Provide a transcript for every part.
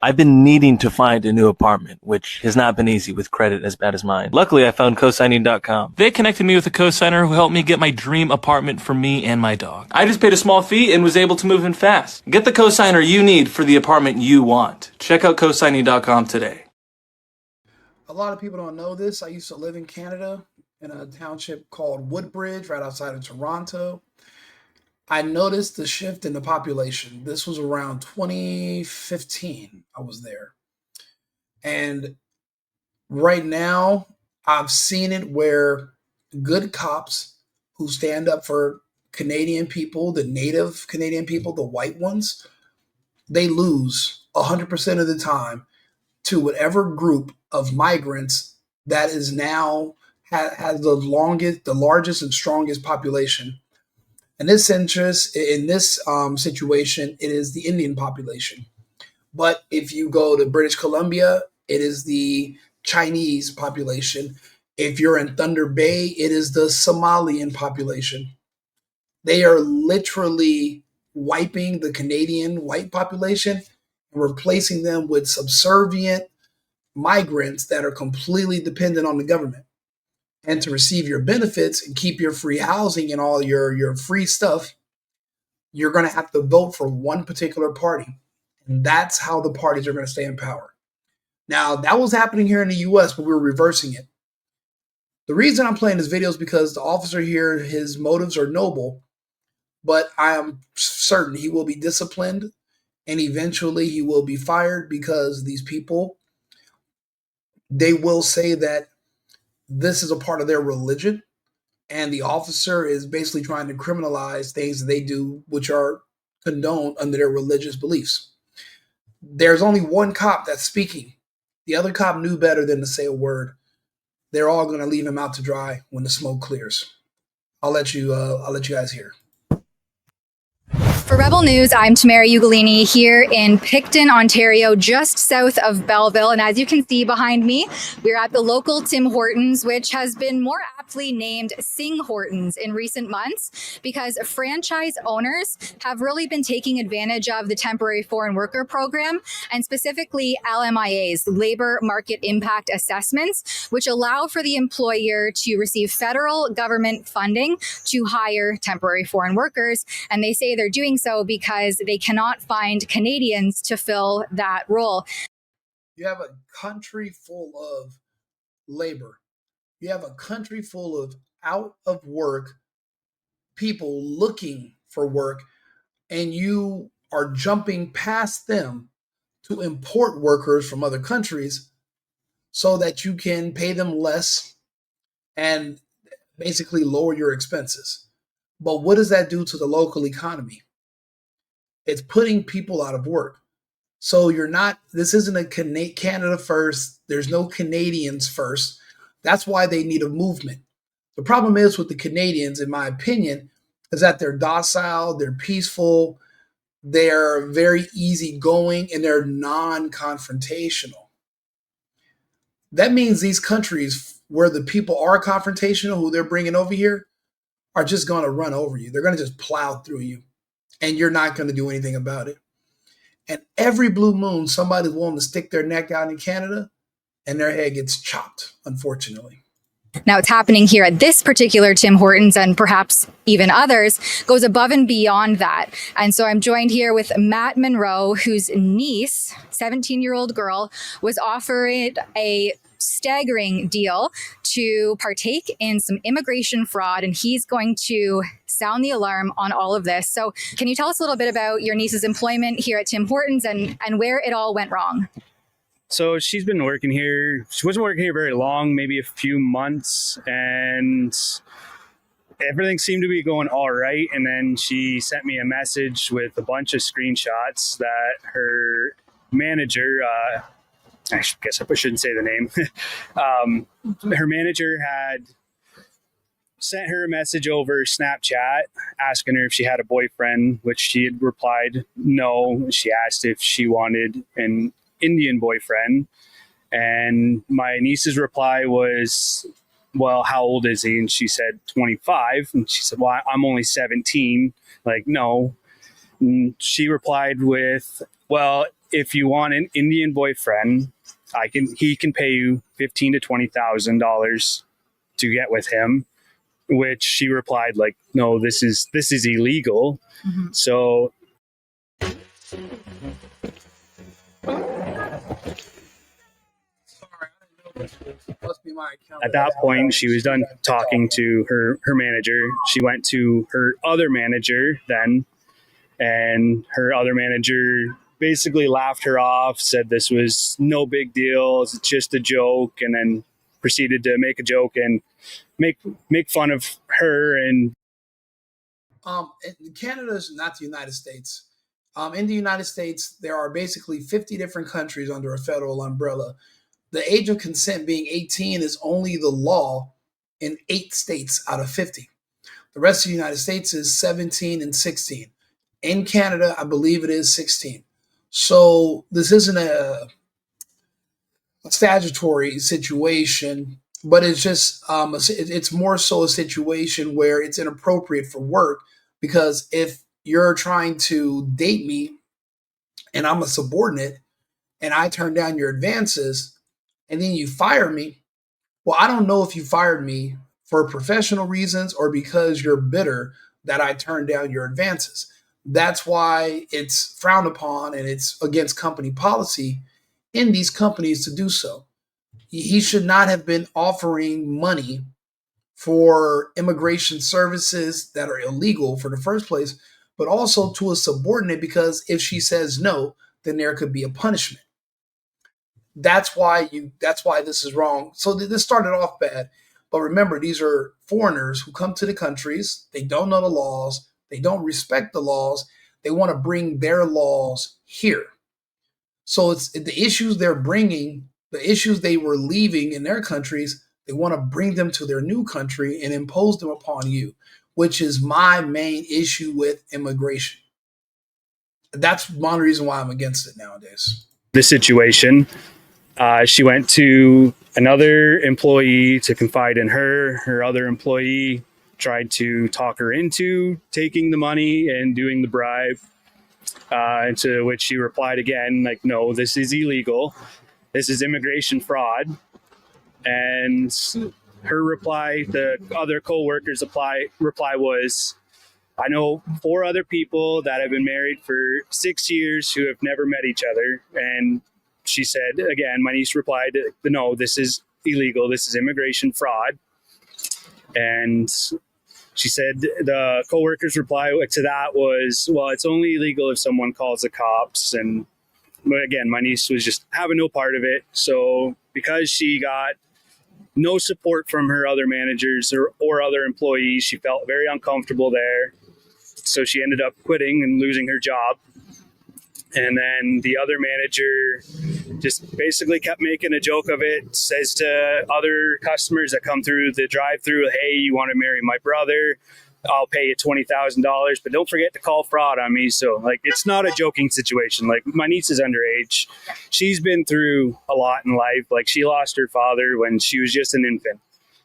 I've been needing to find a new apartment, which has not been easy with credit as bad as mine. Luckily, I found cosigning.com. They connected me with a cosigner who helped me get my dream apartment for me and my dog. I just paid a small fee and was able to move in fast. Get the cosigner you need for the apartment you want. Check out cosigning.com today. A lot of people don't know this. I used to live in Canada in a township called Woodbridge, right outside of Toronto. I noticed the shift in the population. This was around 2015. I was there. And right now, I've seen it where good cops who stand up for Canadian people, the native Canadian people, the white ones, they lose 100% of the time to whatever group of migrants that is now has the largest and strongest population. In this situation, it is the Indian population. But if you go to British Columbia, it is the Chinese population. If you're in Thunder Bay, it is the Somalian population. They are literally wiping the Canadian white population and replacing them with subservient migrants that are completely dependent on the government. And to receive your benefits and keep your free housing and all your free stuff, you're going to have to vote for one particular party. And that's how the parties are going to stay in power. Now, that was happening here in the US, but we were reversing it. The reason I'm playing this video is because the officer here, his motives are noble, but I am certain he will be disciplined and eventually he will be fired because these people, they will say that this is a part of their religion, and the officer is basically trying to criminalize things that they do, which are condoned under their religious beliefs. There's only one cop that's speaking. The other cop knew better than to say a word. They're all going to leave him out to dry when the smoke clears. I'll let you guys hear. For Rebel News, I'm Tamara Ugolini here in Picton, Ontario, just south of Belleville. And as you can see behind me, we're at the local Tim Hortons, which has been more aptly named Sing Hortons in recent months because franchise owners have really been taking advantage of the temporary foreign worker program and specifically LMIAs, labor market impact assessments, which allow for the employer to receive federal government funding to hire temporary foreign workers. And they say they're doing so because they cannot find Canadians to fill that role. You have a country full of labor. You have a country full of out of work people looking for work, and you are jumping past them to import workers from other countries so that you can pay them less and basically lower your expenses. But what does that do to the local economy? It's putting people out of work. So this isn't a Canada first. There's no Canadians first. That's why they need a movement. The problem is with the Canadians, in my opinion, is that they're docile, they're peaceful, they're very easygoing, and they're non-confrontational. That means these countries where the people are confrontational, who they're bringing over here, are just going to run over you. They're going to just plow through you. And you're not going to do anything about it. And every blue moon, somebody's willing to stick their neck out in Canada and their head gets chopped, unfortunately. Now, it's happening here at this particular Tim Hortons, and perhaps even others, goes above and beyond that. And so I'm joined here with Matt Monroe, whose niece, 17-year-old girl, was offered a staggering deal to partake in some immigration fraud, and he's going to sound the alarm on all of this. So can you tell us a little bit about your niece's employment here at Tim Hortons and where it all went wrong? So she's been working here. She wasn't working here very long, maybe a few months, and everything seemed to be going all right. And then she sent me a message with a bunch of screenshots that her manager, I guess I shouldn't say the name. Her manager had sent her a message over Snapchat asking her if she had a boyfriend, which she had replied no. She asked if she wanted an Indian boyfriend. And my niece's reply was, well, how old is he? And she said 25. And she said, well, I'm only 17. Like, no. And she replied with, well, if you want an Indian boyfriend, he can pay you $15,000 to $20,000 to get with him. Which she replied, like, no, this is illegal. Mm-hmm. So at that point, she was done talking to her manager. She went to her other manager then, and her other manager basically laughed her off, said this was no big deal, it's just a joke, and then proceeded to make a joke and make fun of her. And Canada is not the United States. In the United States, there are basically 50 different countries under a federal umbrella. The age of consent being 18 is only the law in 8 states out of 50. The rest of the United States is 17 and 16. In Canada, I believe it is 16. So this isn't a statutory situation, but it's just it's more so a situation where it's inappropriate for work, because if you're trying to date me and I'm a subordinate and I turn down your advances and then you fire me, well, I don't know if you fired me for professional reasons or because you're bitter that I turned down your advances. That's why it's frowned upon and it's against company policy in these companies to do so. He should not have been offering money for immigration services that are illegal for the first place, but also to a subordinate, because if she says no, then there could be a punishment. That's why this is wrong. So this started off bad. But remember, these are foreigners who come to the countries. They don't know the laws. They don't respect the laws. They want to bring their laws here. So it's the issues they're bringing, the issues they were leaving in their countries, they want to bring them to their new country and impose them upon you, which is my main issue with immigration. That's one reason why I'm against it nowadays. This situation, she went to another employee to confide in her. Her other employee tried to talk her into taking the money and doing the bribe. To which she replied again, like, no, this is illegal. This is immigration fraud. And her reply, the other co-worker's reply was, I know 4 other people that have been married for 6 years who have never met each other. And she said, again, my niece replied, no, this is illegal. This is immigration fraud. And she said the co-worker's reply to that was, well, it's only illegal if someone calls the cops. And again, my niece was just having no part of it. So because she got no support from her other managers or other employees, she felt very uncomfortable there. So she ended up quitting and losing her job. And then the other manager just basically kept making a joke of it, says to other customers that come through the drive-through, hey, you want to marry my brother? I'll pay you $20,000, but don't forget to call fraud on me. So, like, it's not a joking situation. Like, my niece is underage. She's been through a lot in life. Like, she lost her father when she was just an infant.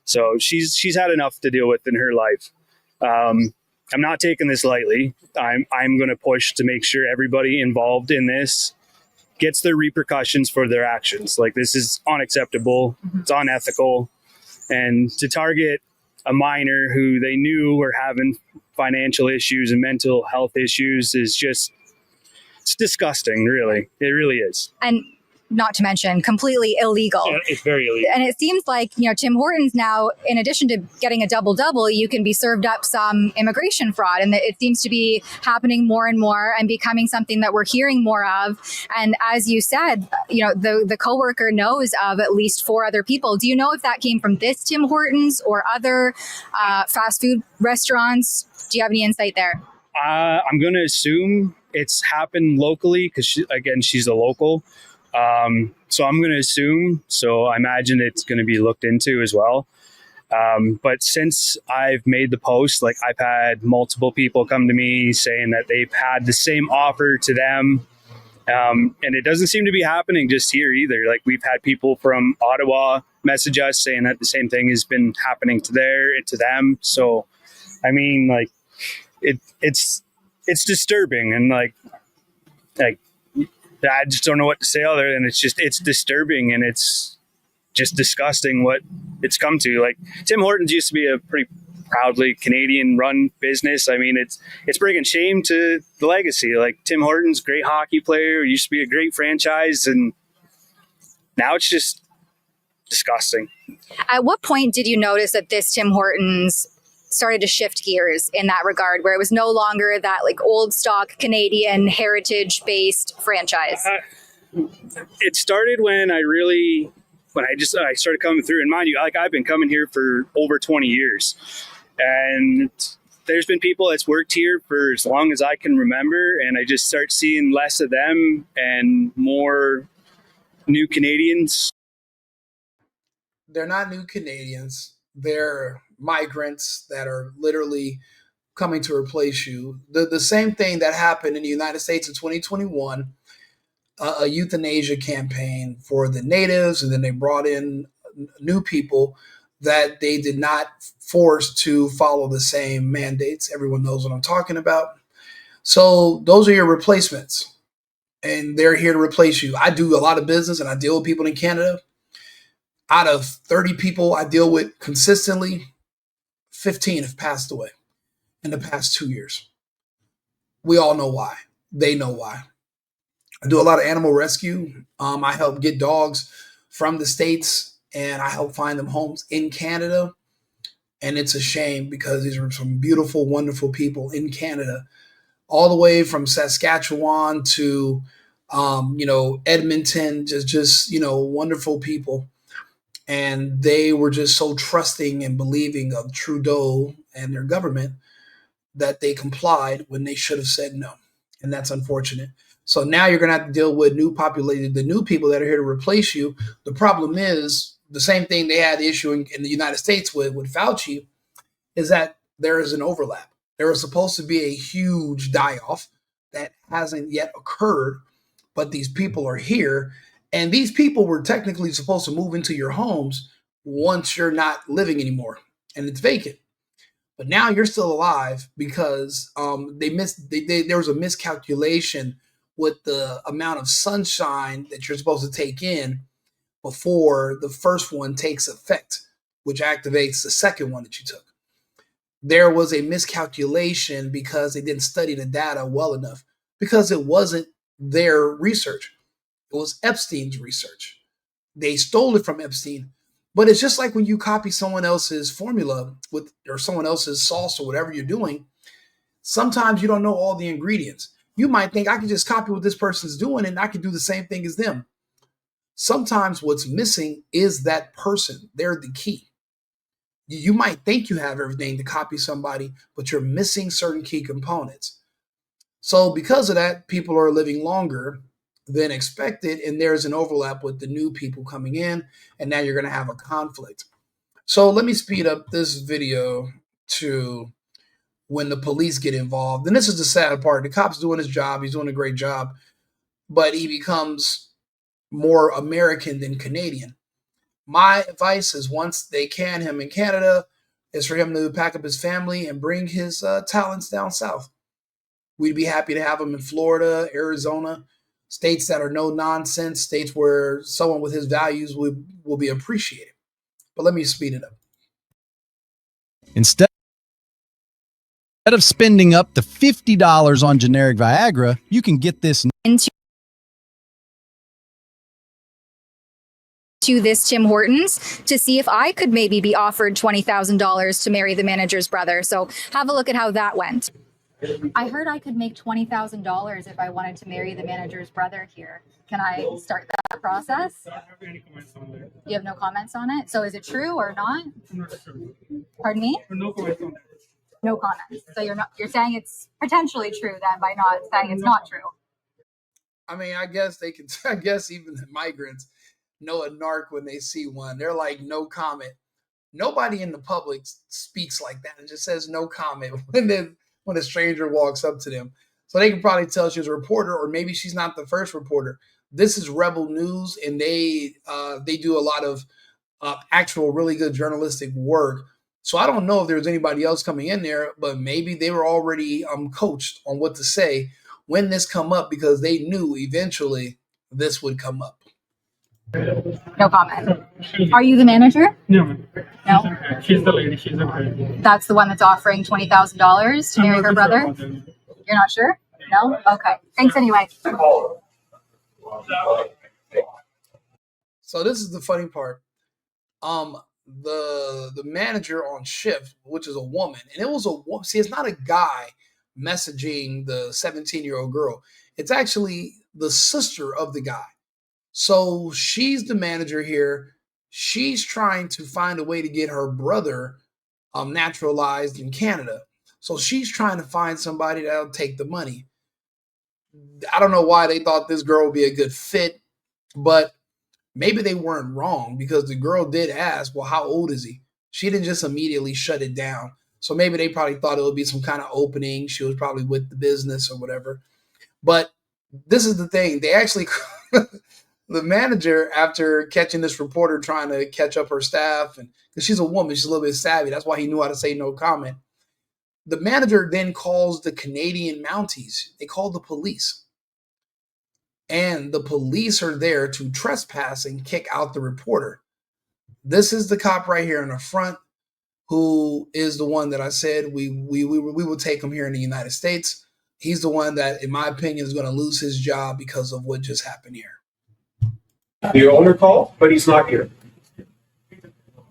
So she's had enough to deal with in her life. I'm not taking this lightly. I'm going to push to make sure everybody involved in this gets the repercussions for their actions. Like, this is unacceptable. It's unethical. And to target a minor who they knew were having financial issues and mental health issues is just, it's disgusting, really. It really is. And not to mention completely illegal. Yeah, it's very illegal. And it seems like, Tim Hortons now, in addition to getting a double-double, you can be served up some immigration fraud. And it seems to be happening more and more and becoming something that we're hearing more of. And as you said, the coworker knows of at least 4 other people. Do you know if that came from this Tim Hortons or other fast food restaurants? Do you have any insight there? I'm going to assume it's happened locally because, she's a local. So I'm going to assume, so I imagine it's going to be looked into as well. But since I've made the post, like, I've had multiple people come to me saying that they've had the same offer to them. And it doesn't seem to be happening just here either. Like, we've had people from Ottawa message us saying that the same thing has been happening to them. So, I mean, like, it's disturbing. And like, I just don't know what to say other than it's disturbing, and it's just disgusting what it's come to. Like, Tim Hortons used to be a pretty proudly Canadian run business. I mean, it's bringing shame to the legacy. Like, Tim Hortons, great hockey player, used to be a great franchise, and now it's just disgusting. At what point did you notice that this Tim Hortons started to shift gears in that regard, where it was no longer that like old stock Canadian heritage based franchise? It started when I started coming through. And mind you, like, I've been coming here for over 20 years, and there's been people that's worked here for as long as I can remember, and I just start seeing less of them and more new Canadians. They're not new Canadians. They're migrants that are literally coming to replace you. The same thing that happened in the United States in 2021, a euthanasia campaign for the natives, and then they brought in new people that they did not force to follow the same mandates. Everyone knows what I'm talking about. So those are your replacements, and they're here to replace you. I do a lot of business, and I deal with people in Canada. Out of 30 people I deal with consistently, 15 have passed away in the past 2 years. We all know why. They know why. I do a lot of animal rescue. I help get dogs from the States, and I help find them homes in Canada. And it's a shame because these are some beautiful, wonderful people in Canada, all the way from Saskatchewan to, Edmonton, just wonderful people. And they were just so trusting and believing of Trudeau and their government that they complied when they should have said no. And that's unfortunate. So now you're going to have to deal with the new people that are here to replace you. The problem is the same thing they had the issue in the United States with Fauci, is that there is an overlap. There was supposed to be a huge die-off that hasn't yet occurred, but these people are here. And these people were technically supposed to move into your homes once you're not living anymore and it's vacant. But now you're still alive because there was a miscalculation with the amount of sunshine that you're supposed to take in before the first one takes effect, which activates the second one that you took. There was a miscalculation because they didn't study the data well enough, because it wasn't their research. It was Epstein's research. They stole it from Epstein. But it's just like when you copy someone else's formula or someone else's sauce or whatever you're doing, sometimes you don't know all the ingredients. You might think I can just copy what this person's doing and I can do the same thing as them. Sometimes what's missing is that person. They're the key. You might think you have everything to copy somebody, but you're missing certain key components. So because of that, people are living longer than expected, and there's an overlap with the new people coming in, and now you're going to have a conflict. So let me speed up this video to when the police get involved. And this is the sad part. The cop's doing his job. He's doing a great job, but he becomes more American than Canadian. My advice is, once they can him in Canada, is for him to pack up his family and bring his talents down south. We'd be happy to have him in Florida, Arizona, states that are no nonsense, states where someone with his values will be appreciated. But let me speed it up. Instead of spending up to $50 on generic Viagra, you can get this Into this Tim Hortons to see if I could maybe be offered $20,000 to marry the manager's brother. So have a look at how that went. I heard I could make $20,000 if I wanted to marry the manager's brother here. Can I start that process? I don't have any comments on that. You have no comments on it? So is it true or not? I'm not sure. Pardon me? No comments on that. No comments. So you're saying it's potentially true then by not saying it's not true. I mean, I guess even the migrants know a narc when they see one. They're like, no comment. Nobody in the public speaks like that and just says no comment when a stranger walks up to them. So they can probably tell she's a reporter, or maybe she's not the first reporter. This is Rebel News, and they do a lot of actual really good journalistic work. So I don't know if there's anybody else coming in there, but maybe they were already coached on what to say when this come up because they knew eventually this would come up. No comment. Are you the manager? No. No. She's the lady. She's the girl. That's the one that's offering $20,000 to marry her brother? You're not sure? No? Okay. Thanks anyway. So this is the funny part. The manager on shift, which is a woman, and it was a woman. See, it's not a guy messaging the 17-year-old girl. It's actually the sister of the guy. So she's the manager here. She's trying to find a way to get her brother naturalized in Canada. So she's trying to find somebody that'll take the money. I don't know why they thought this girl would be a good fit, but maybe they weren't wrong because the girl did ask, well, how old is he? She didn't just immediately shut it down. So maybe they probably thought it would be some kind of opening. She was probably with the business or whatever. But this is the thing. They actually, the manager, after catching this reporter trying to catch up her staff, and because she's a woman, she's a little bit savvy. That's why he knew how to say no comment. The manager then calls the Canadian Mounties. They call the police. And the police are there to trespass and kick out the reporter. This is the cop right here in the front who is the one that I said we will take him here in the United States. He's the one that, in my opinion, is going to lose his job because of what just happened here. The owner called, but he's not here.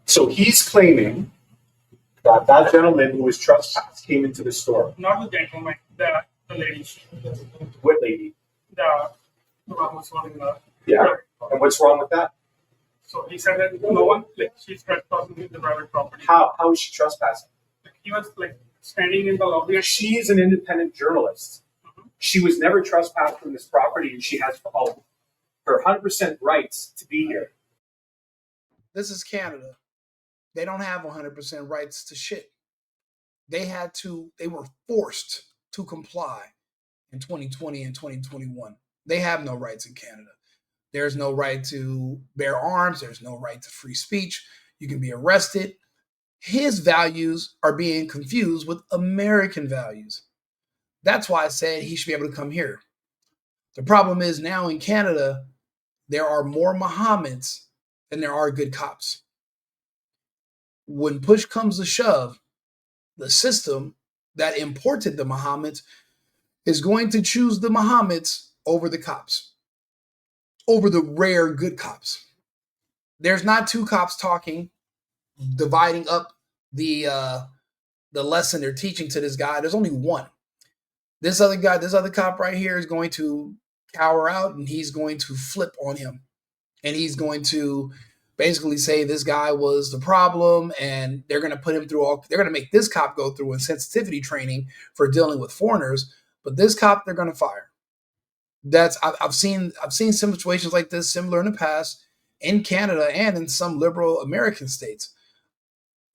So he's claiming that that gentleman who was trespassed came into the store. Not the gentleman, the lady. What lady? The one who's holding the. Yeah. And what's wrong with that? So he said that no one, like, she's trespassing in the private property. How is she trespassing? Like, he was like standing in the lobby. She is an independent journalist. Mm-hmm. She was never trespassed from this property, and she has her 100% rights to be here. This is Canada. They don't have 100% rights to shit. They were forced to comply in 2020 and 2021. They have no rights in Canada. There's no right to bear arms. There's no right to free speech. You can be arrested. His values are being confused with American values. That's why I said he should be able to come here. The problem is now in Canada, there are more Mohammads than there are good cops. When push comes to shove, the system that imported the Mohammeds is going to choose the Mohammeds over the cops, over the rare good cops. There's not two cops talking, dividing up the lesson they're teaching to this guy. There's only one. This other cop right here is going to cower out, and he's going to flip on him. And he's going to basically say this guy was the problem, and they're going to put him through they're going to make this cop go through insensitivity training for dealing with foreigners. But this cop, they're going to fire. I've seen some situations like this similar in the past in Canada and in some liberal American states.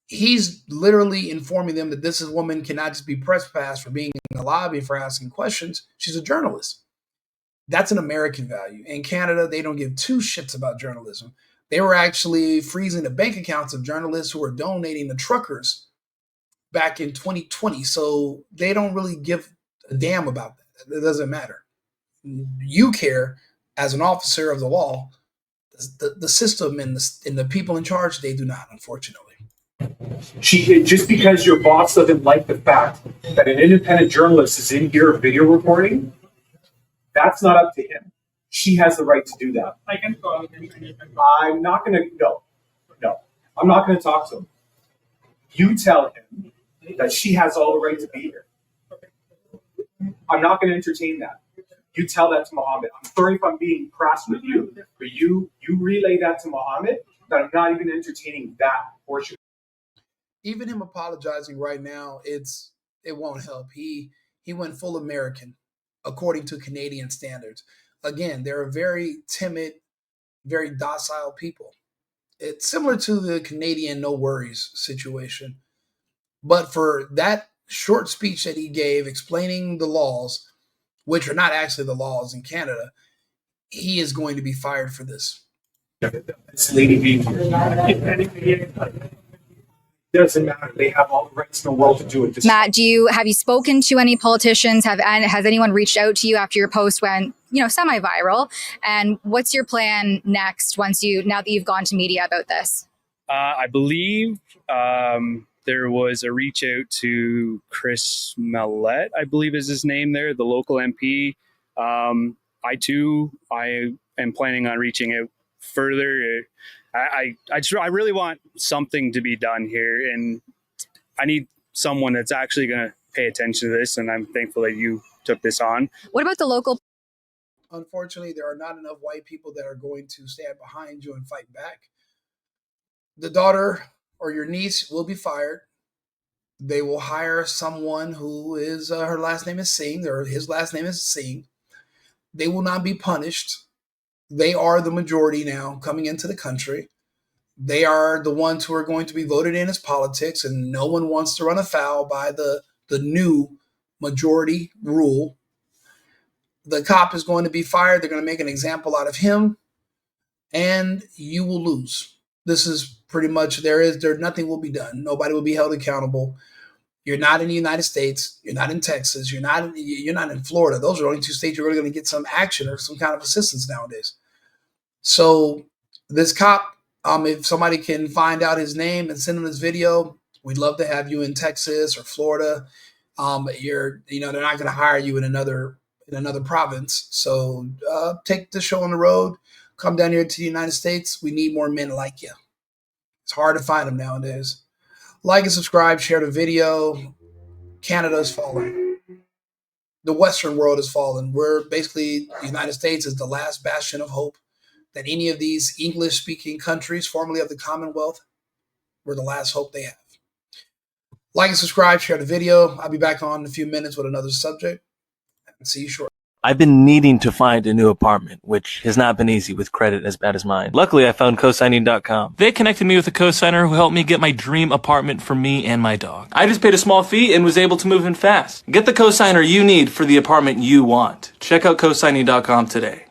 He's literally informing them that this woman cannot just be trespassed for being in the lobby for asking questions. She's a journalist. That's an American value. In Canada, they don't give two shits about journalism. They were actually freezing the bank accounts of journalists who were donating to truckers back in 2020. So they don't really give a damn about that. It doesn't matter. You care as an officer of the law. The system and the people in charge, they do not, unfortunately. Just because your boss doesn't like the fact that an independent journalist is in here video recording, that's not up to him. She has the right to do that. I can call him. I'm not going to, no, I'm not going to talk to him. You tell him that she has all the right to be here. I'm not going to entertain that. You tell that to Mohammed. I'm sorry if I'm being crass with you, but you relay that to Mohammed that I'm not even entertaining that portion. Even him apologizing right now, it won't help. He went full American, according to Canadian standards. Again, they're a very timid, very docile people. It's similar to the Canadian no worries situation. But for that short speech that he gave explaining the laws, which are not actually the laws in Canada, he is going to be fired for this. This lady being here. Doesn't matter. They have all the rights in the world to do it. Matt, have you spoken to any politicians? Has anyone reached out to you after your post went, semi-viral? And what's your plan next now that you've gone to media about this? I believe there was a reach out to Chris Mellette, I believe is his name there, the local MP. I am planning on reaching out further. I really want something to be done here, and I need someone that's actually going to pay attention to this, and I'm thankful that you took this on. What about the local? Unfortunately, there are not enough white people that are going to stand behind you and fight back. The daughter or your niece will be fired. They will hire someone who is, her last name is Singh, or his last name is Singh. They will not be punished. They are the majority now coming into the country. They are the ones who are going to be voted in as politics, and no one wants to run afoul by the new majority rule. The cop is going to be fired. They're going to make an example out of him, and you will lose. This is pretty much, nothing will be done. Nobody will be held accountable. You're not in the United States. You're not in Texas. You're not in Florida. Those are the only two states you're really going to get some action or some kind of assistance nowadays. So this cop, if somebody can find out his name and send him this video, we'd love to have you in Texas or Florida. They're not going to hire you in another province. So take the show on the road. Come down here to the United States. We need more men like you. It's hard to find them nowadays. Like and subscribe, share the video. Canada is falling. The Western world is falling. We're basically, the United States is the last bastion of hope that any of these English-speaking countries, formerly of the Commonwealth, were the last hope they have. Like and subscribe, share the video. I'll be back on in a few minutes with another subject. And see you shortly. I've been needing to find a new apartment, which has not been easy with credit as bad as mine. Luckily, I found cosigning.com. They connected me with a cosigner who helped me get my dream apartment for me and my dog. I just paid a small fee and was able to move in fast. Get the cosigner you need for the apartment you want. Check out cosigning.com today.